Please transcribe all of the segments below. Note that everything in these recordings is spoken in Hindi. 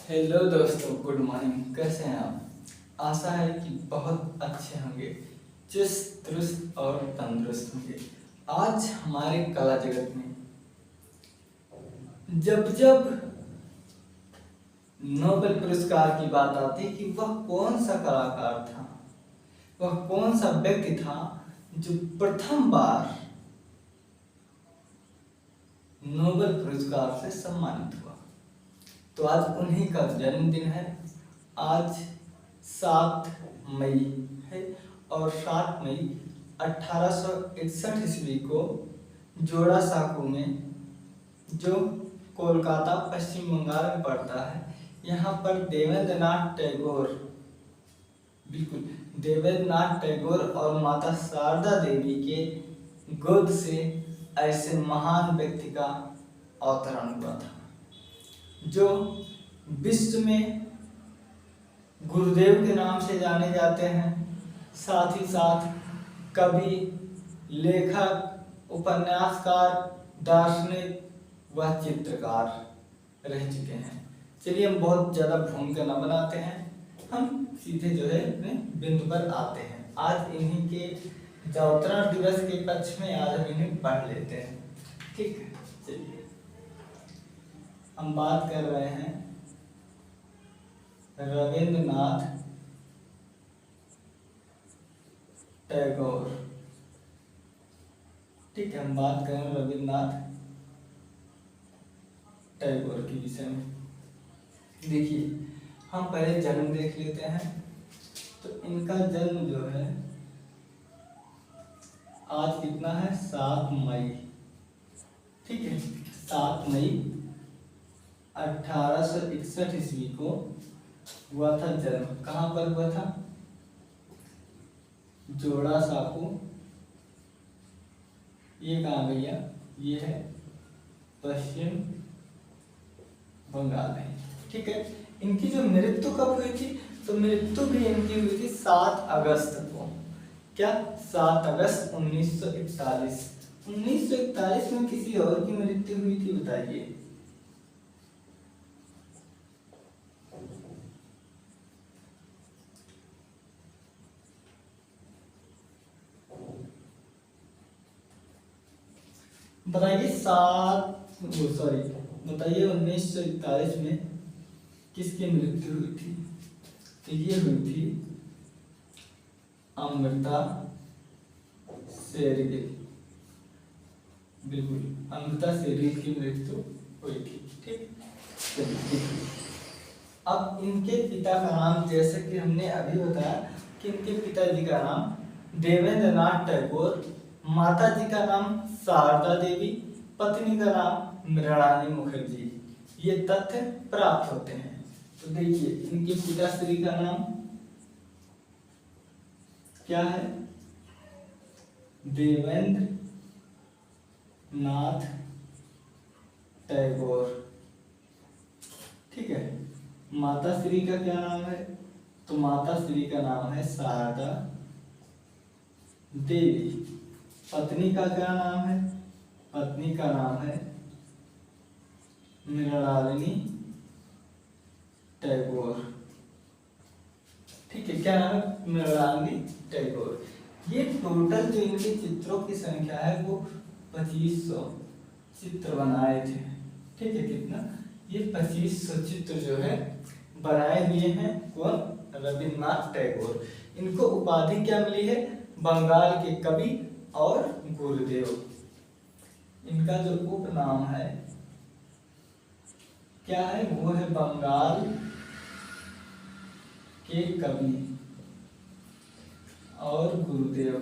हेलो दोस्तों, गुड मॉर्निंग। कैसे हैं आप? आशा है कि बहुत अच्छे होंगे, चुस्त दुरुस्त और तंदुरुस्त होंगे। आज हमारे कला जगत में जब जब नोबेल पुरस्कार की बात आती है कि वह कौन सा कलाकार था, वह कौन सा व्यक्ति था जो प्रथम बार नोबेल पुरस्कार से सम्मानित हुआ, तो आज उन्हीं का जन्मदिन है। आज 7 मई है और 7 मई 1861 ईस्वी को जोड़ासांको में, जो कोलकाता पश्चिम बंगाल में पड़ता है, यहाँ पर देवेंद्रनाथ टैगोर, बिल्कुल देवेंद्रनाथ टैगोर और माता शारदा देवी के गोद से ऐसे महान व्यक्ति का अवतरण हुआ था, जो विश्व में गुरुदेव के नाम से जाने जाते हैं। साथ ही साथ कवि, लेखक, उपन्यासकार, दार्शनिक व चित्रकार रह चुके हैं। चलिए, हम बहुत ज़्यादा भूमिका न बनाते हैं, हम सीधे जो है अपने बिंदु पर आते हैं। आज इन्हीं के अवतरण दिवस के पक्ष में आज हम इन्हें पढ़ लेते हैं। ठीक है, चलिए हम बात कर रहे हैं रविंद्रनाथ टैगोर। ठीक है, हम बात करें रविंद्रनाथ टैगोर के विषय में। देखिए, हम पहले जन्म देख लेते हैं। तो इनका जन्म जो है आज कितना है, 7 मई। ठीक है, 7 मई 1861 ईस्वी को हुआ था जन्म। कहाँ पर हुआ था? जोड़ासांको। ये कहाँ भैया? ये है पश्चिम बंगाल में। ठीक है, इनकी जो मृत्यु कब हुई थी? तो मृत्यु भी इनकी हुई थी 7 अगस्त को। क्या? 7 अगस्त 1941। 1941 में किसी और की मृत्यु हुई थी, बताइए। बताइए, बताइए 1941 में किसकी मृत्यु हुई थी? तो ये हुई थी अमृता शेरगिल। बिल्कुल, अमृता शेरगिल की मृत्यु हुई थी। ठीक, चलिए। अब इनके पिता का नाम, जैसे कि हमने अभी बताया कि इनके पिताजी का नाम देवेंद्रनाथ टैगोर, माता जी का नाम शारदा देवी, पत्नी का नाम मृणालिनी मुखर्जी। ये तथ्य प्राप्त होते हैं। तो देखिए, इनके पिताश्री का नाम क्या है? देवेंद्र नाथ टैगोर। ठीक है, माता श्री का क्या नाम है? तो माता श्री का नाम है शारदा देवी। पत्नी का क्या नाम है? पत्नी का नाम है मृणालिनी टैगोर। ठीक है, क्या नाम है? मृणालिनी टैगोर। ये टोटल जो इनके चित्रों की संख्या है वो 2500 चित्र बनाए थे। ठीक है, कितना? ये 2500 चित्र जो है बनाए हुए हैं। कौन? रविंद्रनाथ टैगोर। इनको उपाधि क्या मिली है? बंगाल के कवि और गुरुदेव। इनका जो उपनाम है क्या है? वो है बंगाल के कवि और गुरुदेव।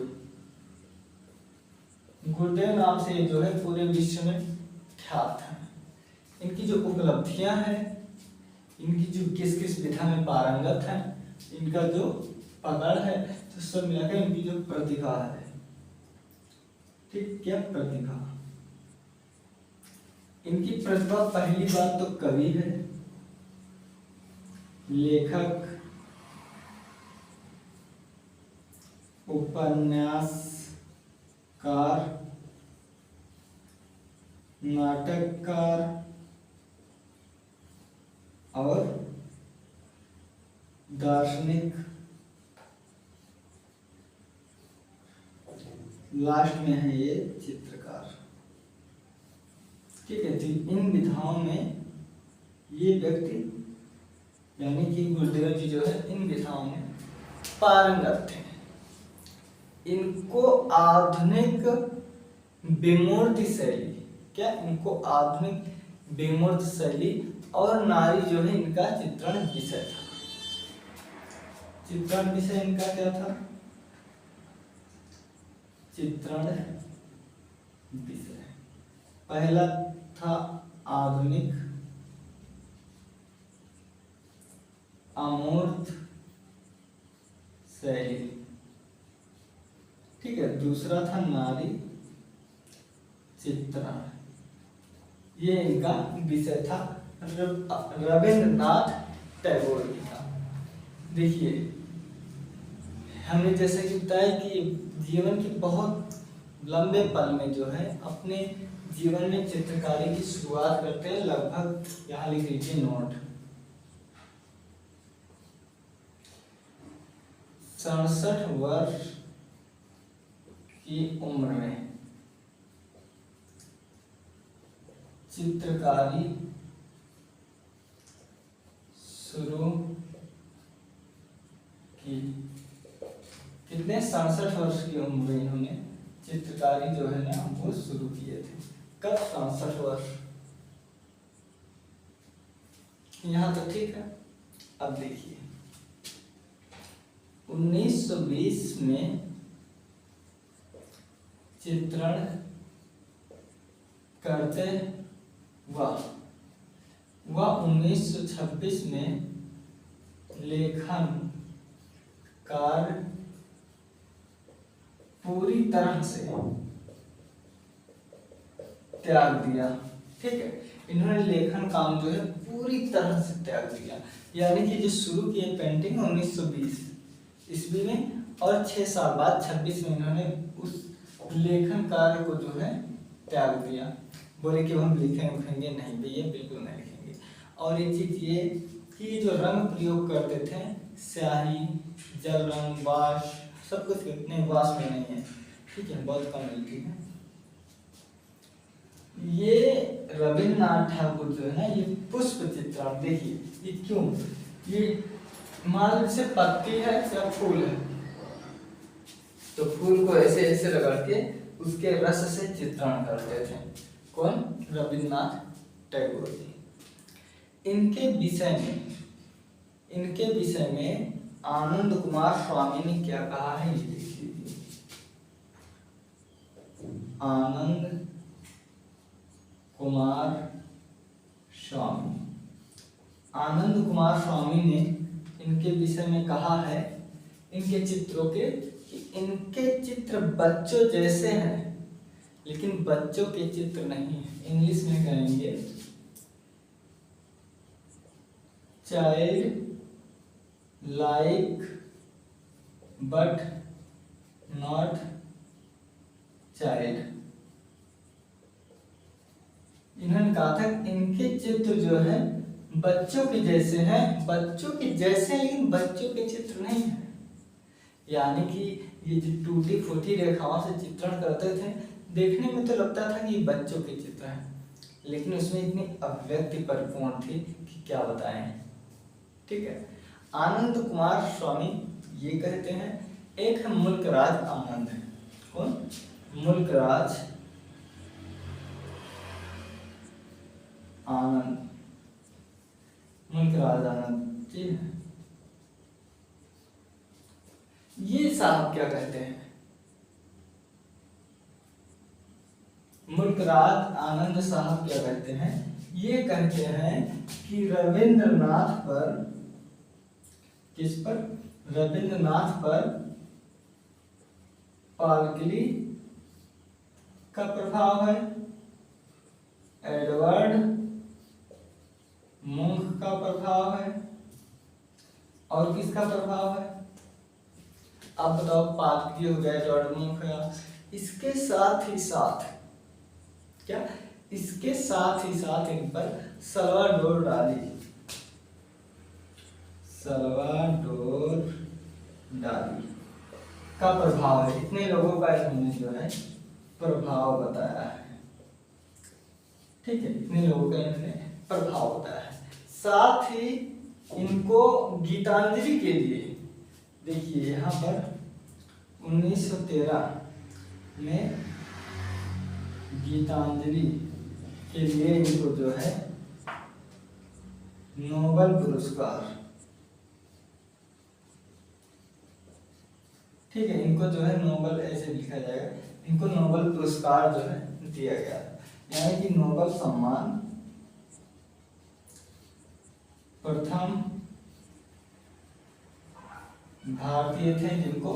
गुरुदेव नाम से जो है पूरे विश्व में ख्यात है। इनकी जो उपलब्धियां हैं, इनकी जो किस किस विधा में पारंगत है, इनका जो पकड़ है, तो सब मिलाकर इनकी जो प्रतिभा है। ठीक, क्या प्रतिभा? इनकी प्रतिभा, पहली बात तो कवि है, लेखक, उपन्यासकार, नाटककार, और दार्शनिक, लास्ट में है ये चित्रकार। ठीक है, तो इन विधाओं में ये व्यक्ति यानी कि गुरुदेव जी जो है इन विधाओं में पारंगत थे। इनको आधुनिक विमूर्ति शैली, क्या इनको आधुनिक विमूर्ति शैली और नारी जो है इनका चित्रण विषय था। चित्रण विषय इनका क्या था? चित्रण विषय पहला था आधुनिक अमूर्त शैली। ठीक है, दूसरा था नारी चित्रण, ये इनका विषय था रविंद्रनाथ टैगोर जी का। देखिए, हमने जैसे कि बताया कि जीवन के बहुत लंबे पल में जो है अपने जीवन में चित्रकारी की शुरुआत करते हैं। लगभग यहाँ लिख लीजिए नोट, 67 वर्ष की उम्र में चित्रकारी शुरू की। कितने? 67 वर्ष की उम्र में इन्होंने चित्रकारी जो है ना वो शुरू किए थे। कब? 67 वर्ष। यहाँ तो ठीक है। अब देखिए 1920 में चित्रण करते वह 1926 में लेखन कार्य पूरी तरह से त्याग दिया। ठीक है, इन्होंने लेखन काम जो है पूरी तरह से त्याग दिया। यानी कि जो शुरू किए पेंटिंग 1920 ईस्वी में और 6 साल बाद 26 में इन्होंने उस लेखन कार्य को जो है त्याग दिया। बोले कि हम लिखेंगे नहीं भैया, बिल्कुल नहीं लिखेंगे। और एक चीज ये कि जो रंग प्रयोग करते थे, स्याही, जल रंग, वाश, सब कुछ नहीं, वाश में नहीं है। ठीक है, बहुत कम मिलती है। ये रविन्द्रनाथ ठाकुर जो है ना, ये पुष्प चित्रण, देखिए ये क्यों, ये मान से पत्ती है या फूल है, तो फूल को ऐसे ऐसे रगड़ के उसके रस से चित्रण करते थे। कौन? रविन्द्रनाथ टैगोर जी। इनके विषय में आनंद कुमार स्वामी ने क्या कहा है, ये देखिए। आनंद कुमार स्वामी ने इनके विषय में कहा है, इनके चित्रों के, कि इनके चित्र बच्चों जैसे हैं लेकिन बच्चों के चित्र नहीं है। इंग्लिश में कहेंगे child like but not child. इन्होंने कहा था इनके चित्र जो है बच्चों के जैसे हैं, बच्चों के जैसे लेकिन बच्चों के चित्र नहीं है। यानी कि ये जो टूटी फूटी रेखाओं से चित्रण करते थे, देखने में तो लगता था कि ये बच्चों के चित्र हैं, लेकिन उसमें इतनी अभिव्यक्ति परिपूर्ण थी कि क्या बताएं। ठीक है, आनंद कुमार स्वामी ये कहते हैं, एक है मुल्कराज आनंद है। कौन? मुल्कराज आनंद, मुल्कराज आनंद जी। ये साहब क्या कहते हैं? मुल्कराज आनंद साहब क्या कहते हैं? ये कहते हैं कि रविंद्रनाथ पर, किस पर? रविंद्रनाथ पर पालकिली का प्रभाव है, एडवर्ड मुंक का प्रभाव है, और किसका प्रभाव है? आप बताओ। पालकिली हो गया, एडवर्ड मुंक है। इसके साथ ही साथ क्या? इसके साथ ही साथ इन पर सल्वाडोर डाली सल्वाडोर डाली का प्रभाव है। इतने लोगों का इन्होंने जो है प्रभाव बताया है। ठीक है, इतने लोगों का इन्होंने प्रभाव बताया है। साथ ही इनको गीतांजलि के लिए देखिए यहाँ पर 1913 में गीतांजलि के लिए इनको जो है नोबेल पुरस्कार, ठीक है, इनको जो है नोबेल ऐसे लिखा जाएगा, इनको नोबेल पुरस्कार जो है दिया गया, यानी कि नोबेल सम्मान प्रथम भारतीय थे जिनको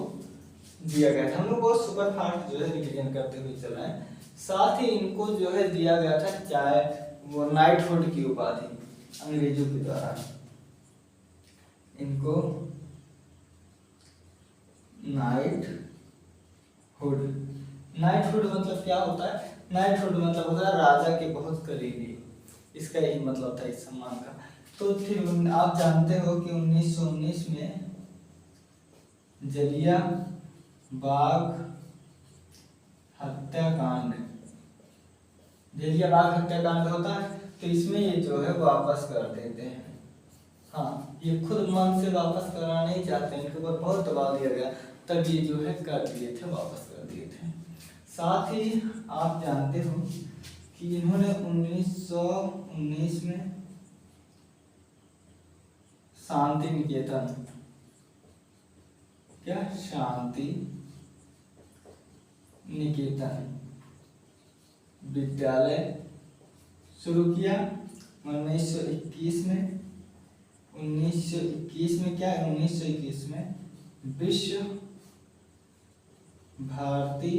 दिया गया था। हम लोग बहुत सुपर फास्ट जो है रिवीजन करते हुए चल रहे हैं। साथ ही इनको जो है दिया गया था चाहे वो नाइटहुड की उपाधि अंग्रेजों के द्वारा, इनको नाइटहुड मतलब क्या होता है? नाइटहुड मतलब होता है राजा के बहुत करीबी, इसका यही मतलब था इस सम्मान का। तो फिर आप जानते हो कि 1919 में जलिया बाग हत्याकांड होता है, तो इसमें ये जो है वापस कर देते हैं। हाँ, ये खुद मन से वापस कराना नहीं चाहते, इनके ऊपर बहुत दबाव दिया गया, तब ये जो है कर दिए थे, वापस कर दिए थे। साथ ही आप जानते हो कि इन्होंने 1919 में शांति निकेतन, क्या शांति निकेतन विद्यालय शुरू किया 1921 में। 1921 में क्या है? 1921 में विश्व भारती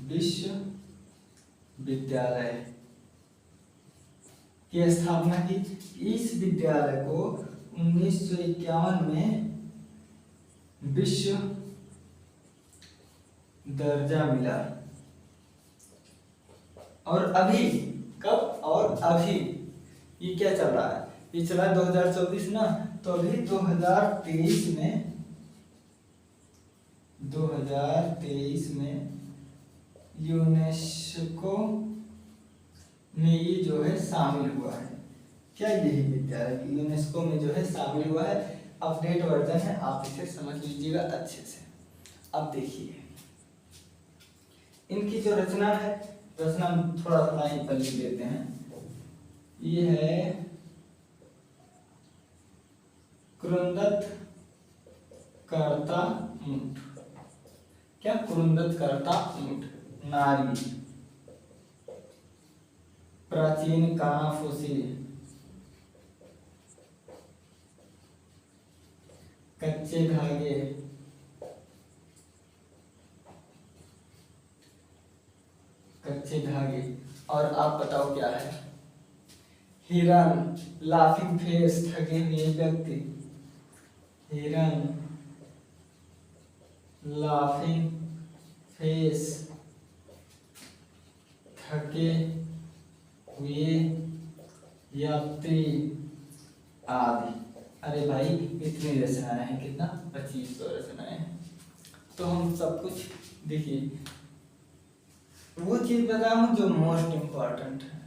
विश्वविद्यालय की स्थापना की। इस विद्यालय को 1951 में विश्व दर्जा मिला। और अभी कब? और अभी ये क्या चल रहा है? ये चला 2024 ना, तो अभी 2023 में यूनेस्को में ये जो है शामिल हुआ है। क्या यही विद्यालय यूनेस्को में जो है शामिल हुआ है? अपडेट वर्जन है, आप इसे समझ लीजिएगा अच्छे से। अब देखिए इनकी जो रचना है, रचना थोड़ा सा ही पर लिख देते हैं। ये है क्रुंदत कर्ता ऊंट। क्या? क्रुंदत कर्ता ऊंट। नारी, प्राचीन कानाफूसी, कच्चे धागे, और आप बताओ क्या है? हिरन, लाफिंग फेस, ठगे हुए व्यक्ति, हिरन, लाफिंग फेस, थके हुए यात्री आदि। अरे भाई इतनी रचनाएं हैं, कितना 2500 रचनाएं हैं। तो हम सब कुछ देखिए, वो चीज बताऊं जो मोस्ट इम्पॉर्टेंट है।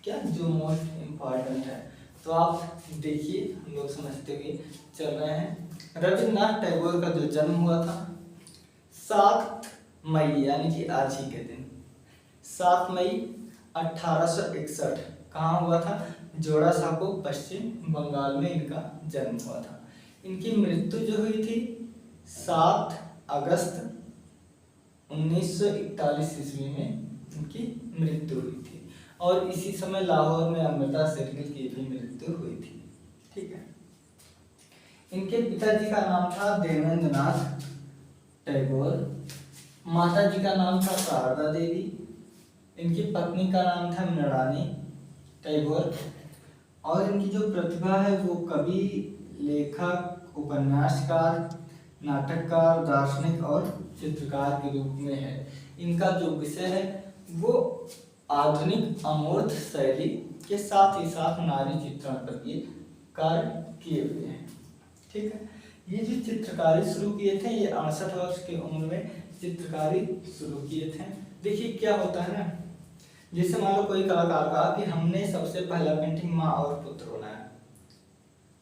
क्या? जो मोस्ट इम्पॉर्टेंट है, तो आप देखिए, हम लोग समझते हुए चल रहे हैं। रविन्द्रनाथ टैगोर का जो जन्म हुआ था 7 मई, यानी कि आज ही के दिन 7 मई 1861 कहाँ हुआ था? जोड़ासांको, पश्चिम बंगाल में इनका जन्म हुआ था। इनकी मृत्यु जो हुई थी 7 अगस्त 1941 ईस्वी में इनकी मृत्यु हुई थी। और इसी समय लाहौर में अमृता शेरगिल की भी मृत्यु हुई थी। ठीक है। इनके पिताजी का नाम था देवेंद्र नाथ टैगोर, माताजी का नाम था शारदा देवी, इनकी पत्नी का नाम था मृणालिनी टैगोर। और इनकी जो प्रतिभा है वो कवि, लेखक, उपन्यासकार, नाटककार, दार्शनिक और चित्रकार के रूप में है। इनका जो विषय है वो आधुनिक अमूर्त शैली के साथ ही साथ नारी चित्रण पर ये कार्य किए हुए हैं। ठीक है, ये जो चित्रकारी शुरू किए थे ये 68 वर्ष की उम्र में चित्रकारी शुरू किए थे। देखिए क्या होता है ना, जैसे मान लो कोई कलाकार कहा कि हमने सबसे पहला पेंटिंग माँ और पुत्र बनाया,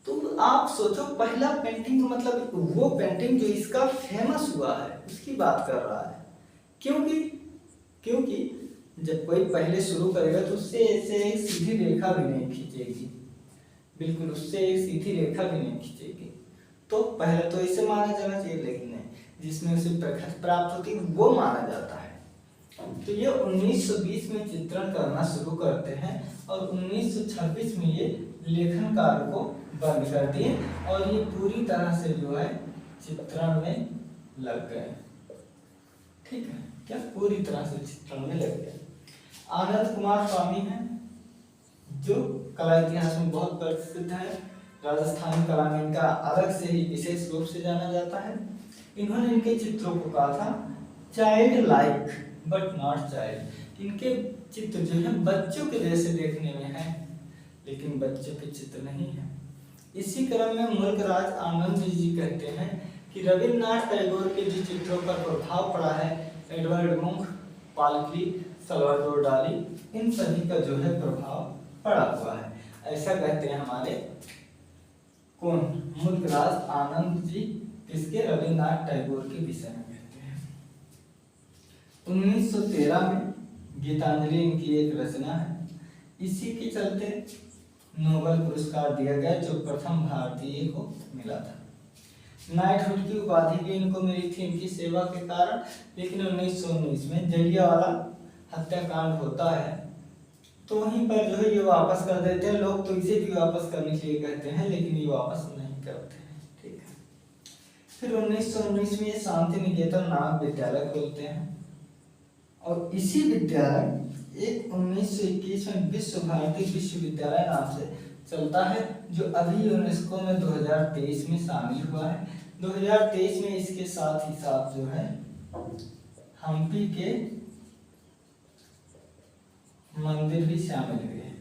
तो आप सोचो पहला पेंटिंग मतलब वो पेंटिंग जो इसका फेमस हुआ है उसकी बात कर रहा है। क्योंकि जब कोई पहले शुरू करेगा तो उससे ऐसे एक सीधी रेखा भी नहीं खींचेगी, बिल्कुल उससे एक सीधी रेखा भी नहीं खींचेगी। तो पहले तो इसे माना जाना चाहिए, लेकिन नहीं, जिसमें उसे प्रख्याति प्राप्त होती है वो माना जाता है। तो ये 1920 में चित्रण करना शुरू करते हैं और 1926 में ये लेखन कार्य को बंद कर दिए और ये पूरी तरह से जो है चित्रण में लग गए। ठीक है, क्या पूरी तरह से चित्रण में लग गए। आनंद कुमार स्वामी हैं जो कला इतिहास में बहुत प्रसिद्ध है, राजस्थानी कला में इनका अलग से ही विशेष रूप से जाना जाता है। इन्होंने इनके चित्रों को कहा था child like but not child. इनके चित्र जो है बच्चों के जैसे देखने में है लेकिन बच्चों के चित्र नहीं है। इसी क्रम में मुल्कराज आनंद जी कहते हैं कि रविन्द्रनाथ टैगोर के जो चित्रों पर प्रभाव पड़ा है, एडवर्ड मुंक, पालकरी, सल्वाडोर डाली, इन सभी का जो है प्रभाव पड़ा हुआ है, ऐसा कहते हैं हमारे कौन, मुल्कराज आनंद जी। किसके, रविन्द्रनाथ टैगोर के विषय में कहते हैं। 1913 में गीतांजलि इनकी एक रचना है, इसी के चलते नोबेल पुरस्कार दिया गया जो प्रथम भारतीय को मिला था। नाइटहुड की उपाधि भी इनको मिली थी इनकी सेवा के कारण। लेकिन 1919 में जलियांवाला हत्याकांड होता है तो वहीं पर जो है ये वापस कर देते हैं लोग, तो इसे भी वापस करने के लिए कहते हैं लेकिन ये वापस नहीं करते हैं। ठीक है, फिर 1919 में ये शांति निकेतन नामक विद्यालय खोलते हैं और इसी विद्यालय एक 1921 में विश्व भारती विश्वविद्यालय नाम से चलता है जो अभी यूनेस्को में 2023 में शामिल हुआ है। 2023 में इसके साथ ही साथ जो है हम्पी के मंदिर भी शामिल हुए हैं,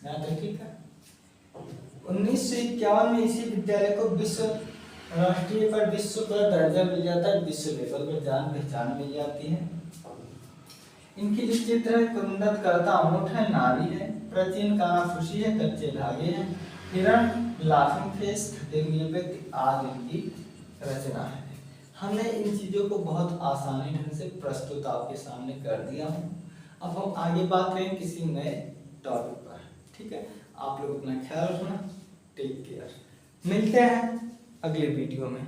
याद रखिएगा। 1951 में इसी विद्यालय को विश्व राष्ट्रीय पर विश्व का दर्जा मिल जाता है, विश्व लेवल पर जान पहचान मिल जाती है। इनकी जो चित्र है कुंदन करता ऊँट है, नारी है, प्राचीन कानाफूसी है, कच्चे धागे हैं, हिरण, लाफिंग फेस, थके हुए व्यक्ति आदि इनकी रचना है। हमने इन चीजों को बहुत आसानी ढंग से प्रस्तुत आपके सामने कर दिया हूँ। अब हम आगे बात करें किसी नए टॉपिक पर। ठीक है, आप लोग अपना ख्याल रखना, टेक केयर, मिलते हैं अगले वीडियो में।